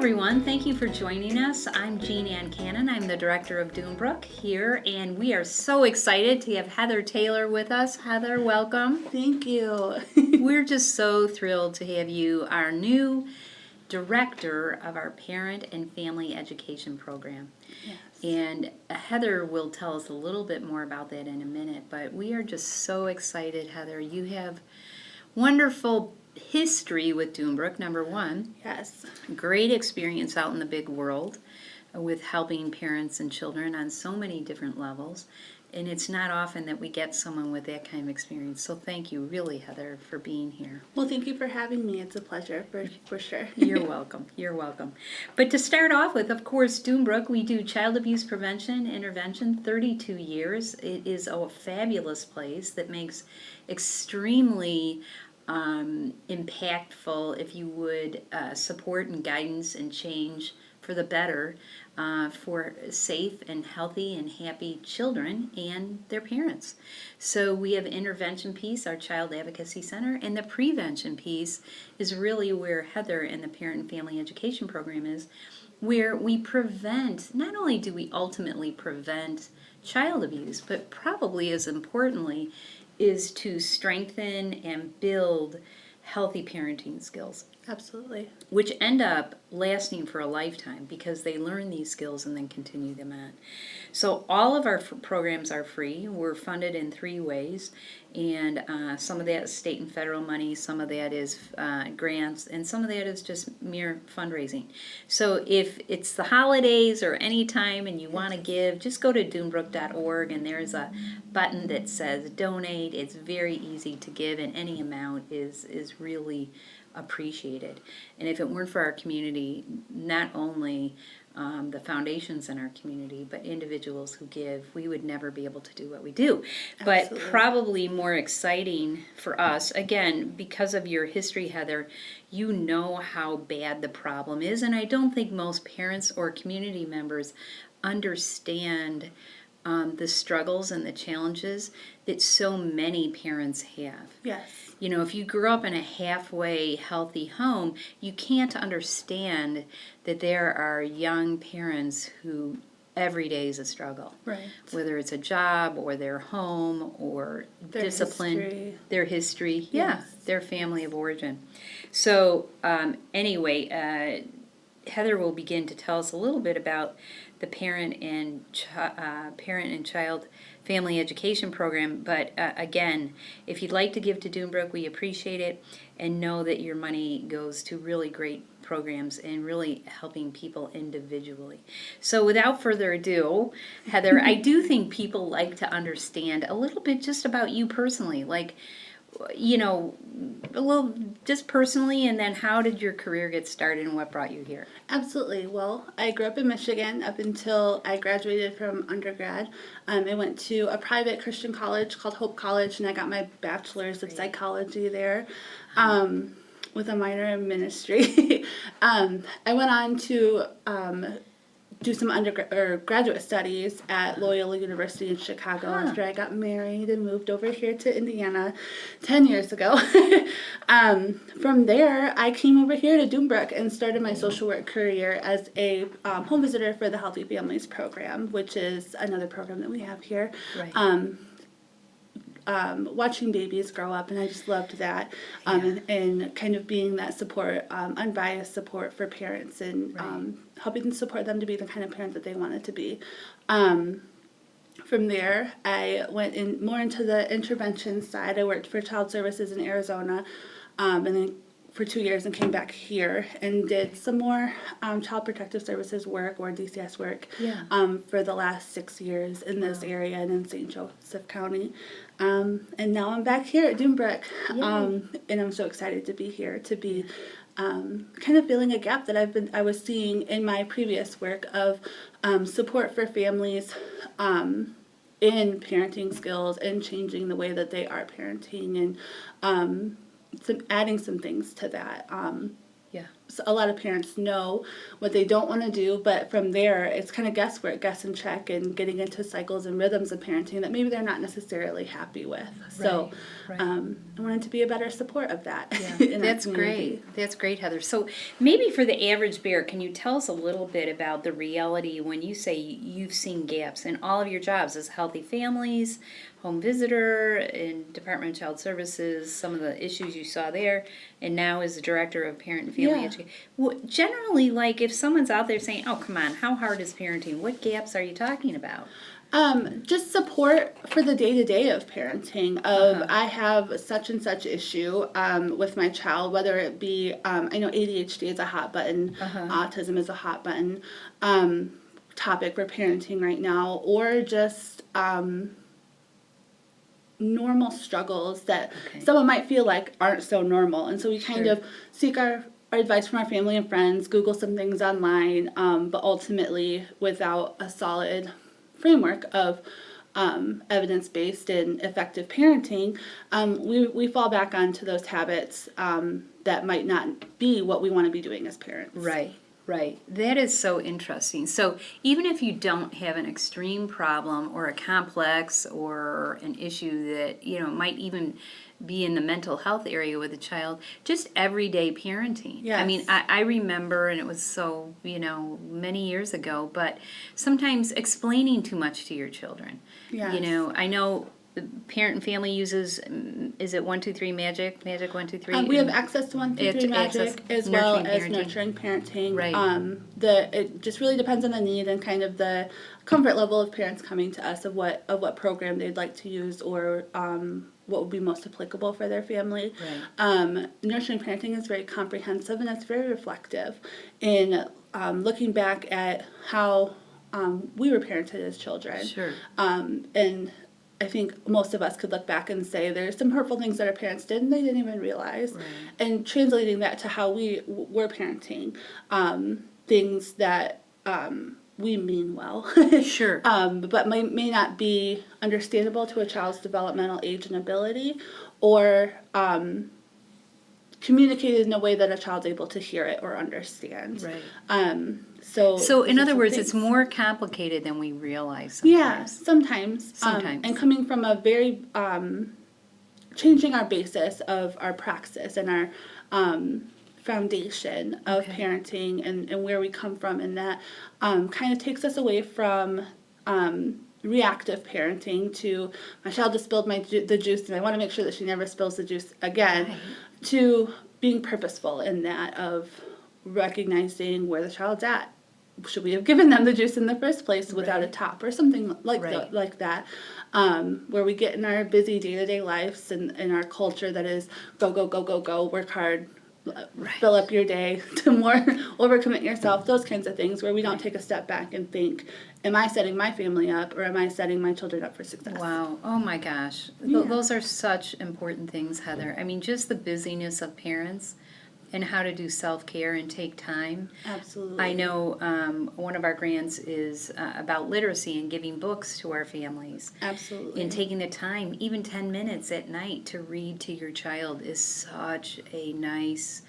everyone. Thank you for joining us. I'm Jean Ann Cannon. I'm the director of Dunebrook here, and we are so excited to have Heather Taylor with us. Heather, welcome. Thank you. We're just so thrilled to have you, our new director of our Parent and Family Education Program. Yes. And Heather will tell us a little bit more about that in a minute, but we are just so excited, Heather. You have wonderful history with Dunebrook, number one. Yes. Great experience out in the big world with helping parents and children on so many different levels. And it's not often that we get someone with that kind of experience. So thank you, really, Heather, for being here. Well, thank you for having me. It's a pleasure, for sure. You're welcome. You're welcome. But to start off with, of course, Dunebrook, we do child abuse prevention, intervention, 32 years. It is a fabulous place that makes extremely impactful, if you would, support and guidance and change for the better for safe and healthy and happy children and their parents. So we have intervention piece, our Child Advocacy Center, and the prevention piece is really where Heather and the Parent and Family Education Program is, where we prevent, not only do we ultimately prevent child abuse, but probably as importantly, is to strengthen and build healthy parenting skills. Absolutely. Which end up lasting for a lifetime because they learn these skills and then continue them on. So all of our programs are free. We're funded in 3 ways, and some of that is state and federal money, some of that is grants, and some of that is just mere fundraising. So if it's the holidays or any time and you want to give, just go to dunebrook.org, and there's a button that says donate. It's very easy to give, and any amount is really appreciated. And if it weren't for our community, not only the foundations in our community, but individuals who give, we would never be able to do what we do. Absolutely. But probably more exciting for us, again, because of your history, Heather, you know how bad the problem is, and I don't think most parents or community members understand the struggles and the challenges that so many parents have. Yes. You know, if you grew up in a halfway healthy home, you can't understand that there are young parents who every day is a struggle. Right. Whether it's a job or their home or Their discipline, history. their history, Yes. their family of origin. So anyway, Heather will begin to tell us a little bit about the Parent and Child Family Education Program. But again, if you'd like to give to Dunebrook, we appreciate it, and know that your money goes to really great programs and really helping people individually. So without further ado, Heather, I do think people like to understand a little bit just about you personally, like, you know, a little just personally, and then how did your career get started and what brought you here? Absolutely. Well, I grew up in Michigan up until I graduated from undergrad. I went to a private Christian college called Hope College, and I got my bachelor's of psychology there. With a minor in ministry. I went on to do some graduate studies at Loyola University in Chicago after I got married and moved over here to Indiana 10 years ago. From there, I came over here to Dunebrook and started my social work career as a home visitor for the Healthy Families Program, which is another program that we have here. Right. Watching babies grow up, and I just loved that, and kind of being that support, unbiased support for parents, and helping to support them to be the kind of parent that they wanted to be. From there, I went in more into the intervention side. I worked for Child Services in Arizona, and then for 2 years, and came back here and did some more Child Protective Services work, or DCS work, for the last 6 years in this area and in St. Joseph County. And now I'm back here at Dunebrook, and I'm so excited to be here, to be kind of filling a gap that I was seeing in my previous work of support for families in parenting skills and changing the way that they are parenting, and adding some things to that. a lot of parents know what they don't want to do, but from there it's kind of guesswork, guess and check, and getting into cycles and rhythms of parenting that maybe they're not necessarily happy with. So right. I wanted to be a better support of that. Yeah, in our that's community. great. That's great, Heather. So maybe for the average bear, can you tell us a little bit about the reality when you say you've seen gaps in all of your jobs as healthy families, home visitor, in Department of Child Services, some of the issues you saw there, and now as the Director of Parent and Family Yeah. Education. Generally, like if someone's out there saying, oh, come on, how hard is parenting? What gaps are you talking about? Just support for the day-to-day of parenting of I have such and such issue with my child, whether it be I know ADHD is a hot button, autism is a hot button topic for parenting right now, or just normal struggles that someone might feel like aren't so normal. And so we kind of seek our advice from our family and friends, Google some things online, but ultimately without a solid framework of evidence-based and effective parenting, we fall back onto those habits that might not be what we want to be doing as parents. Right. Right. That is so interesting. So even if you don't have an extreme problem or a complex or an issue that, might even be in the mental health area with a child, just everyday parenting. Yes. I mean, I remember, and it was so, many years ago, but sometimes explaining too much to your children. Yes. I know the Parent and Family uses, is it 123 Magic 123? We have access to 123 Magic as well as nurturing parenting. Right. It just really depends on the need and kind of the comfort level of parents coming to us of what program they'd like to use or what would be most applicable for their family. Right. Nurturing parenting is very comprehensive and it's very reflective in looking back at how we were parented as children. Sure. And I think most of us could look back and say there's some hurtful things that our parents did and they didn't even realize. Right. And translating that to how we were parenting, things that we mean well. Sure. But may not be understandable to a child's developmental age and ability, or communicated in a way that a child's able to hear it or understand. Right. So in other words, it's things. more complicated than we realize sometimes. Yeah, sometimes. Sometimes. And coming from a very, changing our basis of our praxis and our foundation of parenting and where we come from, and that kind of takes us away from reactive parenting to my child just spilled the juice and I want to make sure that she never spills the juice again, Right. to being purposeful in that of recognizing where the child's at. Should we have given them the juice in the first place without a top or something like like that? Where we get in our busy day-to-day lives and in our culture that is go, go, go, go, go, work hard, fill up your day to more, overcommit yourself, those kinds of things where we don't take a step back and think, am I setting my family up or am I setting my children up for success? Wow. Oh my gosh. Yeah. Those are such important things, Heather. I mean, just the busyness of parents and how to do self-care and take time. Absolutely. I know one of our grants is about literacy and giving books to our families. Absolutely. And taking the time, even 10 minutes at night, to read to your child is such a nice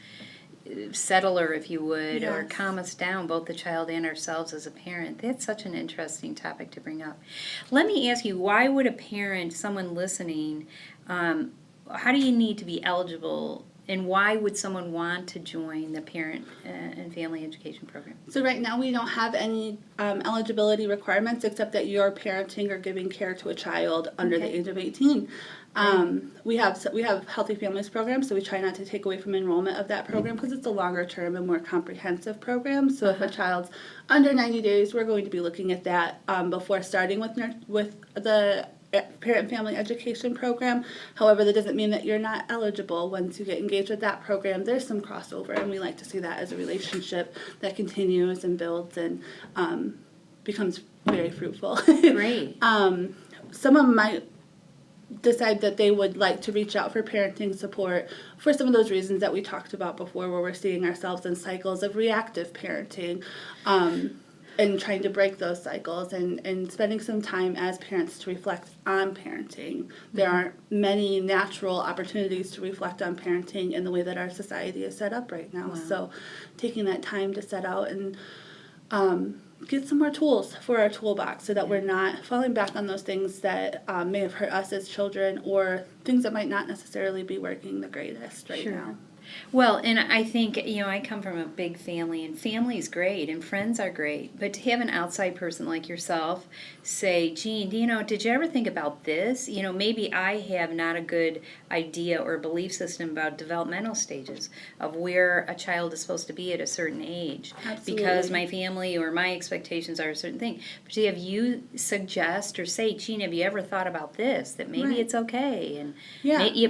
settler, if you would, or calm us down, both the child and ourselves as a parent. That's such an interesting topic to bring up. Let me ask you, why would a parent, someone listening, how do you need to be eligible, and why would someone want to join the Parent and Family Education Program? So right now we don't have any eligibility requirements except that you're parenting or giving care to a child under the age of 18. We have Healthy Families programs, so we try not to take away from enrollment of that program because it's a longer term and more comprehensive program. So if a child's under 90 days, we're going to be looking at that before starting with the Parent and Family Education Program. However, that doesn't mean that you're not eligible once you get engaged with that program. There's some crossover, and we like to see that as a relationship that continues and builds and becomes very fruitful. Great. Someone might decide that they would like to reach out for parenting support for some of those reasons that we talked about before, where we're seeing ourselves in cycles of reactive parenting. and trying to break those cycles and spending some time as parents to reflect on parenting. There aren't many natural opportunities to reflect on parenting in the way that our society is set up right now. Wow. So taking that time to set out and get some more tools for our toolbox so that we're not falling back on those things that may have hurt us as children or things that might not necessarily be working the greatest right now. Well, and I think, I come from a big family, and family's great, and friends are great, but to have an outside person like yourself say, Jean, did you ever think about this? Maybe I have not a good idea or belief system about developmental stages of where a child is supposed to be at a certain age. Absolutely. Because my family or my expectations are a certain thing. But to have you suggest or say, Jean, have you ever thought about this? That maybe it's okay, and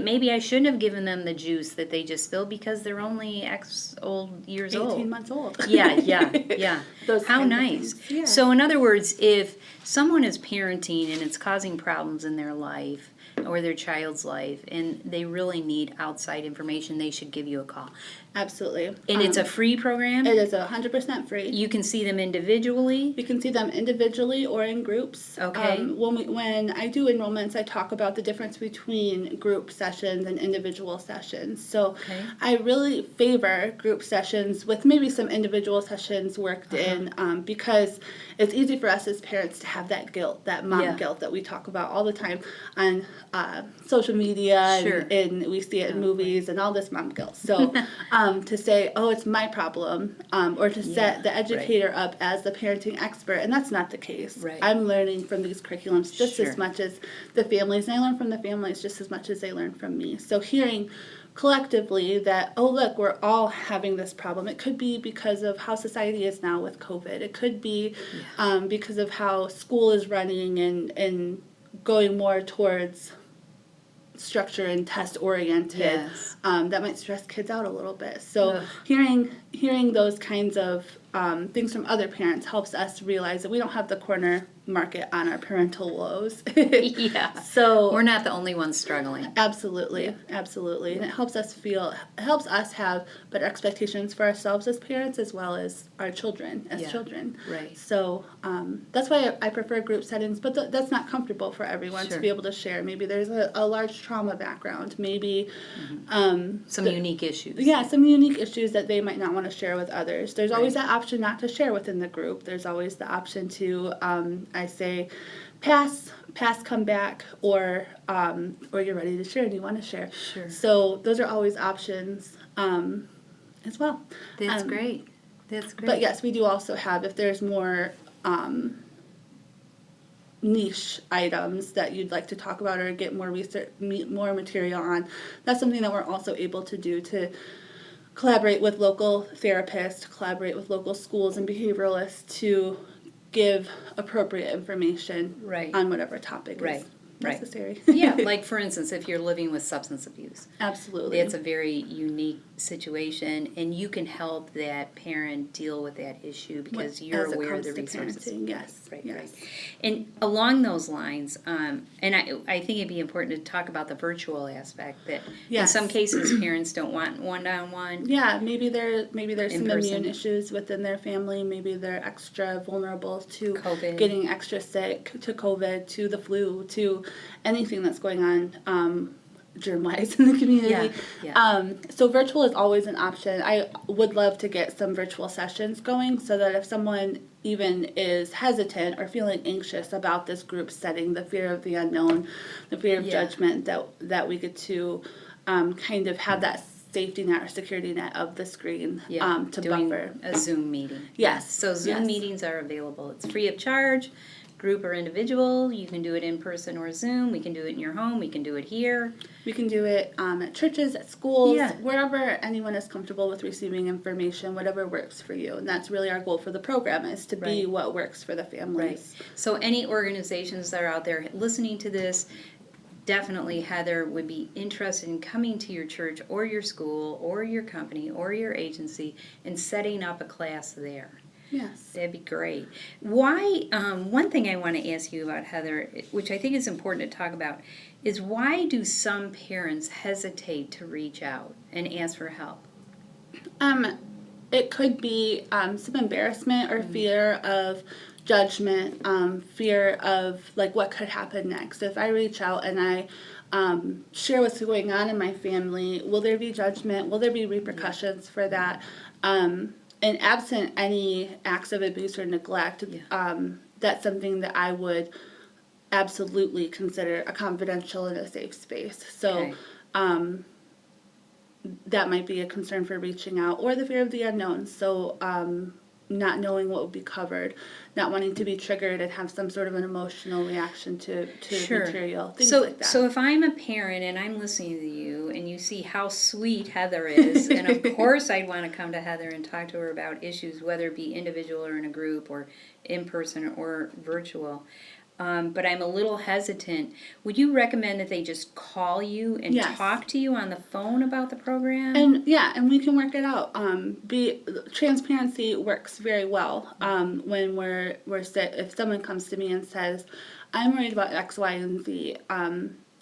maybe I shouldn't have given them the juice that they just spilled because they're only X years 18 old. months old. Yeah. Those How kinds of nice. things. Yeah. So in other words, if someone is parenting and it's causing problems in their life or their child's life and they really need outside information, they should give you a call. Absolutely. And it's a free program? It is 100% free. You can see them individually? You can see them individually or in groups. Okay. When I do enrollments, I talk about the difference between group sessions and individual sessions. So I really favor group sessions with maybe some individual sessions worked in because it's easy for us as parents to have that guilt, that mom guilt that we talk about all the time on social media and we see it in movies and all this mom guilt. So to say, oh, it's my problem, or to set the educator up as the parenting expert, and that's not the case. Right. I'm learning from these curriculums just as much as the families, and I learn from the families just as much as they learn from me. So hearing collectively that, oh, look, we're all having this problem. It could be because of how society is now with COVID. It could be because of how school is running and going more towards structure and test oriented. That might stress kids out a little bit. So hearing those kinds of things from other parents helps us realize that we don't have the corner market on our parental woes. So we're not the only ones struggling. Absolutely. And it helps us have better expectations for ourselves as parents as well as our children as children. Right. So that's why I prefer group settings, but that's not comfortable for everyone to be able to share. Maybe there's a large trauma background. Maybe some unique issues. Yeah, some unique issues that they might not want to share with others. There's always that option not to share within the group. There's always the option to, I say, pass, come back, or you're ready to share and you want to share. Sure. So those are always options as well. That's great. That's great. But yes, we do also have, if there's more niche items that you'd like to talk about or get more research, more material on, that's something that we're also able to do, to collaborate with local therapists, collaborate with local schools and behavioralists to give appropriate information on whatever topic is necessary. Like for instance, if you're living with substance abuse. Absolutely. That's a very unique situation, and you can help that parent deal with that issue because you're aware of the resources. Right. And along those lines, and I think it'd be important to talk about the virtual aspect, that in some cases parents don't want one-on-one. Yeah, maybe there's some immune issues within their family. Maybe they're extra vulnerable to COVID. Getting extra sick, to COVID, to the flu, to anything that's going on germ-wise in the community. So virtual is always an option. I would love to get some virtual sessions going so that if someone even is hesitant or feeling anxious about this group setting, the fear of the unknown, the fear of judgment, that we get to kind of have that safety net or security net of the screen to doing buffer. A Zoom meeting. So Zoom meetings are available. It's free of charge. Group or individual, you can do it in person or Zoom. We can do it in your home. We can do it here. We can do it at churches, at schools, wherever anyone is comfortable with receiving information, whatever works for you. And that's really our goal for the program, is to be what works for the families. So any organizations that are out there listening to this, definitely Heather would be interested in coming to your church or your school or your company or your agency and setting up a class there. Yes. That'd be great. Why, one thing I want to ask you about, Heather, which I think is important to talk about, is why do some parents hesitate to reach out and ask for help? it could be some embarrassment or fear of judgment, fear of like what could happen next. If I reach out and I share what's going on in my family, will there be judgment? Will there be repercussions for that? And absent any acts of abuse or neglect, that's something that I would absolutely consider a confidential and a safe space. So that might be a concern for reaching out, or the fear of the unknown. So not knowing what would be covered, not wanting to be triggered and have some sort of an emotional reaction to material, things like that. So if I'm a parent and I'm listening to you and you see how sweet Heather is, and of course I'd want to come to Heather and talk to her about issues, whether it be individual or in a group or in person or virtual. But I'm a little hesitant. Would you recommend that they just call you and talk to you on the phone about the program? And we can work it out. Transparency works very well when if someone comes to me and says, I'm worried about X, Y, and Z.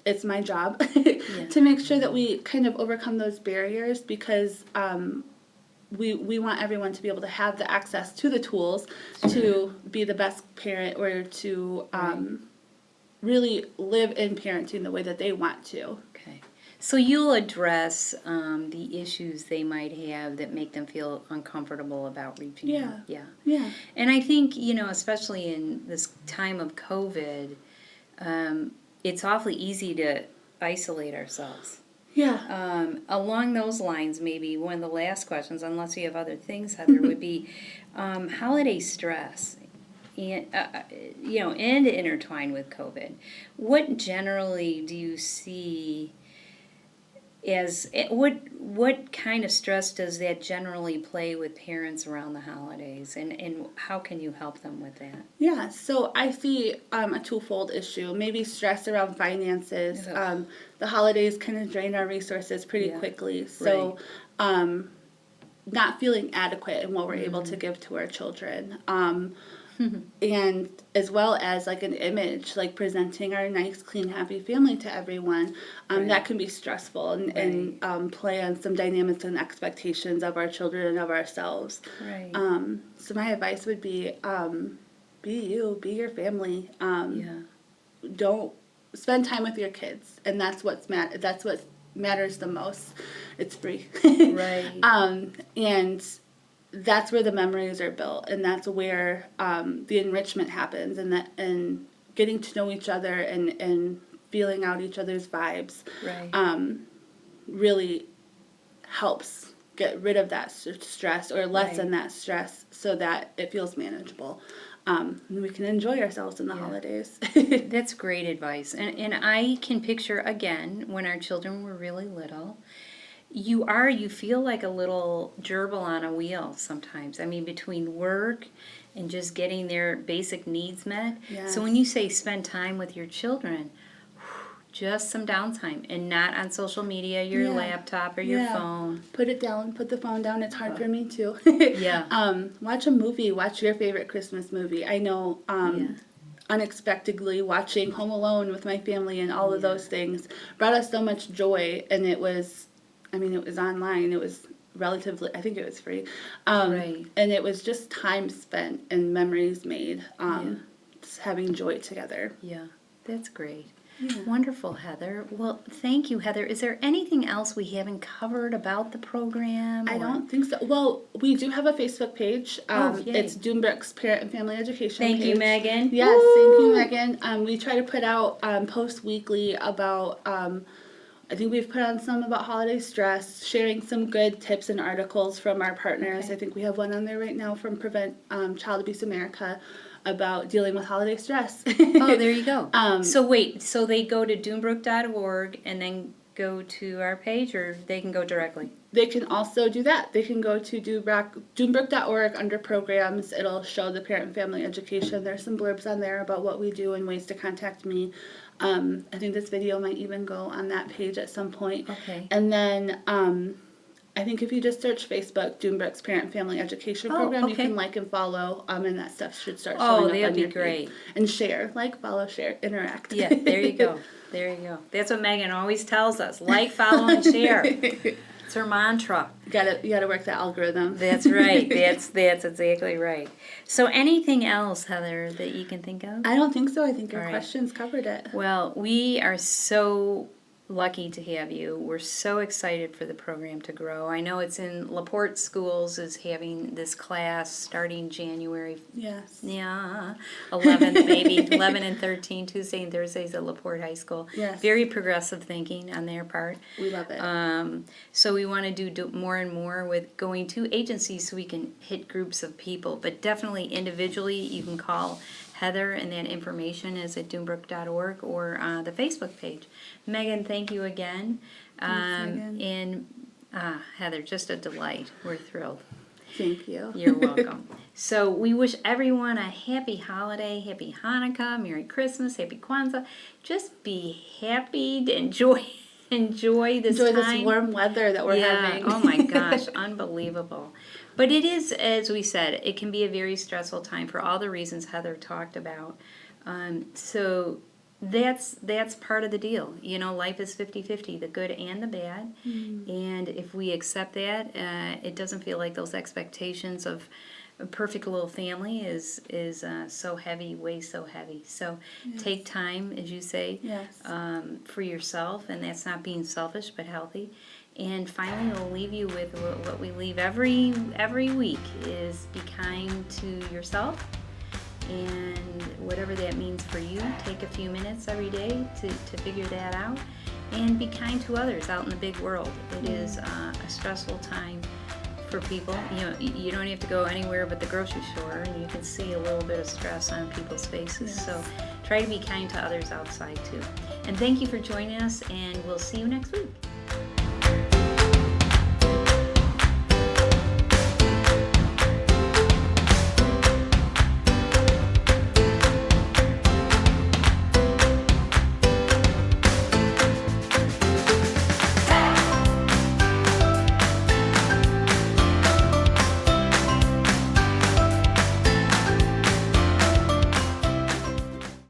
It's my job to make sure that we kind of overcome those barriers, because we want everyone to be able to have the access to the tools to be the best parent, or to really live in parenting the way that they want to. Okay. So you'll address the issues they might have that make them feel uncomfortable about reaching out. Yeah. And I think, especially in this time of COVID, it's awfully easy to isolate ourselves. Yeah. Along those lines, maybe one of the last questions, unless you have other things, Heather, would be holiday stress, and and intertwined with COVID. What generally do you see as what kind of stress does that generally play with parents around the holidays, and how can you help them with that? Yeah, so I see a twofold issue. Maybe stress around finances. The holidays kind of drain our resources pretty quickly. So not feeling adequate in what we're able to give to our children. And as well as like an image, like presenting our nice, clean, happy family to everyone, that can be stressful and play on some dynamics and expectations of our children and of ourselves. Right. So my advice would be you, be your family. Don't spend time with your kids, and that's what matters the most. It's free. Right. And that's where the memories are built, and that's where the enrichment happens, and getting to know each other and feeling out each other's vibes really helps get rid of that stress, or lessen that stress, so that it feels manageable. And we can enjoy ourselves in the holidays. That's great advice. And I can picture, again, when our children were really little, you feel like a little gerbil on a wheel sometimes. I mean, between work and just getting their basic needs met. Yes. So when you say spend time with your children, just some downtime, and not on social media, your laptop or your phone. Put it down. Put the phone down. It's hard for me too. Watch a movie. Watch your favorite Christmas movie. I know unexpectedly watching Home Alone with my family and all of those things brought us so much joy, and it was online. It was relatively, I think it was free. And it was just time spent and memories made, just having joy together. Yeah, that's great. Yeah. Wonderful, Heather. Well, thank you, Heather. Is there anything else we haven't covered about the program? I don't think so. Well, we do have a Facebook page. It's Dunebrook's Parent and Family Education page. Thank you, Megan. Yes, thank you, Megan. We try to put out posts weekly about, I think we've put on some about holiday stress, sharing some good tips and articles from our partners. Okay. I think we have one on there right now from Prevent Child Abuse America, about dealing with holiday stress. Oh, there you go. So they go to dunebrook.org and then go to our page, or they can go directly? They can also do that. They can go to dunebrook.org under programs. It'll show the parent and family education. There's some blurbs on there about what we do and ways to contact me. I think this video might even go on that page at some point. Okay. And then I think if you just search Facebook, Dunebrook's Parent and Family Education Program, you can like and follow, and that stuff should start showing up on your feed. Oh, that'd be great. And share, follow, share, interact. Yeah, there you go. There you go. That's what Megan always tells us. Like, follow, and share. It's her mantra. You gotta work that algorithm. That's right. That's exactly right. So anything else, Heather, that you can think of? I don't think so. I think your All right. questions covered it. Well, we are so lucky to have you. We're so excited for the program to grow. I know it's in LaPorte Schools is having this class starting January. Yes. Yeah, 11th maybe, 11 and 13, Tuesday and Thursdays at LaPorte High School. Yes. Very progressive thinking on their part. We love it. So we want to do more and more with going to agencies so we can hit groups of people, but definitely individually you can call Heather, and that information is at dunebrook.org or the Facebook page. Megan, thank you again. Thanks, Megan. And Heather, just a delight. We're thrilled. Thank you. You're welcome. So we wish everyone a happy holiday, happy Hanukkah, Merry Christmas, happy Kwanzaa. Just be happy, to enjoy this Enjoy time. this warm weather that we're having. Oh my gosh, unbelievable. But it is, as we said, it can be a very stressful time for all the reasons Heather talked about. So that's part of the deal. You know, life is 50-50, the good and the bad. And if we accept that, it doesn't feel like those expectations of a perfect little family is so heavy, weighs so heavy. So take time, as you say, Yes. for yourself, and that's not being selfish but healthy. And finally, we'll leave you with what we leave every week is be kind to yourself, and whatever that means for you, take a few minutes every day to figure that out, and be kind to others out in the big world. It is a stressful time for people. You know, you don't have to go anywhere but the grocery store, and you can see a little bit of stress on people's faces. Yes. So try to be kind to others outside too. And thank you for joining us, and we'll see you next week.